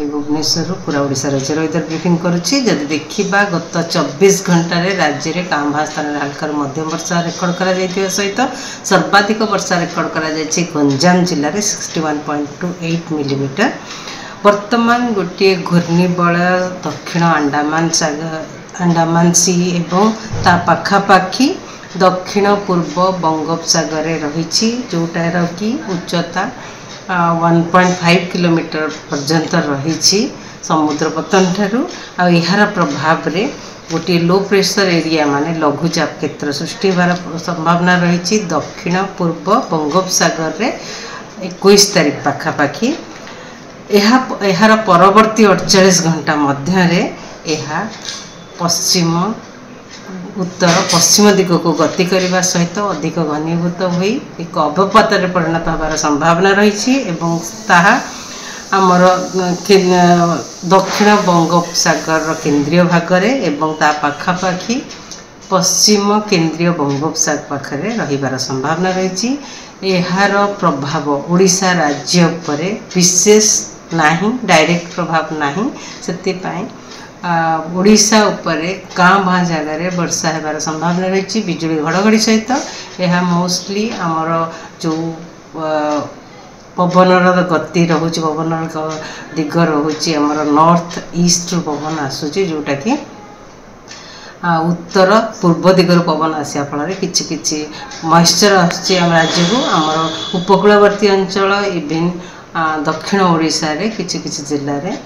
कली भुवनेश्वर पूरा ओडिशा राज्य वेदर ब्रीफिंग करुच्ची। जदि देखा गत 24 घंटे राज्य में कांभा स्थान में हल्का मध्यम वर्षा रेकर्ड कर सहित सर्वाधिक वर्षा रेकर्ड कर गंजाम जिले में 61.28 मिलीमीटर। वर्तमान गोटे घूर्णिबलय दक्षिण अंडमान सी एवं ता पाखापाखी दक्षिण पूर्व बंगोपसागर रही जोटार कि उच्चता 1.5 किलोमीटर पर्यंत रही समुद्र पतन ठारू यार प्रभाव रे गोटे लो प्रेशर एरिया माने लघुचाप क्षेत्र सृष्टि होवार संभावना रही दक्षिण पूर्व बंगोपसागर रे 21 तारीख पाखापाखि। यार परवर्ती 48 घंटा मध्य पश्चिम उत्तर पश्चिम दिग को गति करने सहित अधिक घनीभूत हो एक अवपात परिणत होवार संभावना रही आमर दक्षिण बंगोपसागर केन्द्रीय भाग में पाखापाखि पश्चिम केन्द्रीय बंगोपसागर पाखे रहीबार संभावना रही। यार प्रभाव ओडिशा राज्य उपरे विशेष नहीं, डायरेक्ट प्रभाव नहीं, से ओडिशा उपरे गाँ भाँ जगार वर्षा होबार संभावना रही बिजुली घड़घड़ी सहित। यह मोस्टली आमर जो पवनर गति रोचे पवन दिग रोचे आमर नॉर्थ ईस्ट पवन आसूची जोटा कि उत्तर पूर्व दिगर पवन आसा फल कि मॉइस्चर आम राज्य को आमर उपकूलवर्ती अंचल इवेन दक्षिण ओडिशा रे किछि जिले में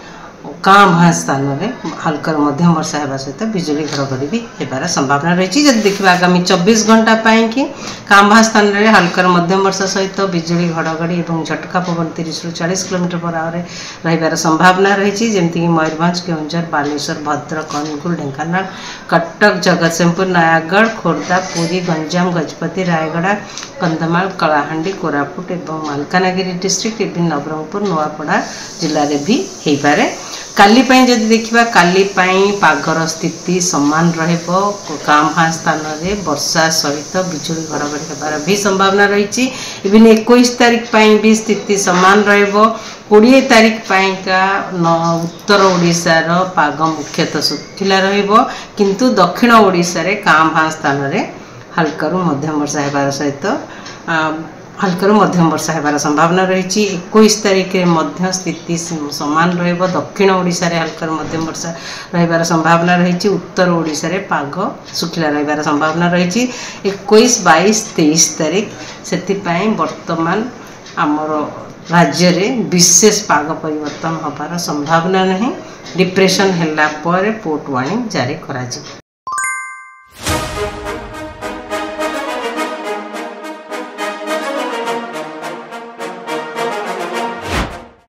गाँ भाँ स्थान में हल्का मध्यम वर्षा होगा सहित बिजुली घड़घड़ी भी होबार संभावना रही। जब देखा आगामी 24 घंटा कि गाँ स्थान में हल्का मध्यम वर्षा सहित बिजुली घड़घड़ी और झटका पवन 30 ରୁ 40 किलोमीटर पर आवर रहीबार संभावना रही। जमीक मयूरभंज, केउंझर, बालेश्वर, भद्रक, अनुगुल, ढेंकानाल, कटक, जगतसिंहपुर, नयागढ़, खोर्धा, पुरी, गंजाम, गजपति, रायगड़ा, कंधमाल, कलाहांडी, कोरापुट और मालकानगिरी डिस्ट्रिक्ट इवन नवरंगपुर, नुआपड़ा जिले में भी हो पारे। काली जदि देखा काली पागर स्थिति सामान गाँ भाँ स्थान में वर्षा सहित बिजुली घड़घड़ी होबार भी संभावना रही। इवन 21 तारीख भी स्थिति सामान रही। 20 तारीख का उत्तर ओडिशार पाग मुख्यतः सुखिला किंतु दक्षिण ओडिशा रे गाँ भाँ स्थान में हल्का मध्यम वर्षा होबार सहित हल्का मध्यम वर्षा होबार संभावना रही। 21 तारीख में स्थिति सामान दक्षिण ओडिशा रे हल्का मध्यम वर्षा रहीबार संभावना रही। उत्तर ओडिशा रे पाग सुखिला रहीबार संभावना रही 21, 22, 23 तारीख। से वर्तमान आमर राज्य रे विशेष पाग परिवर्तन होबार संभावना नहीं। डिप्रेशन हैला पर पोर्ट वार्निंग जारी करा।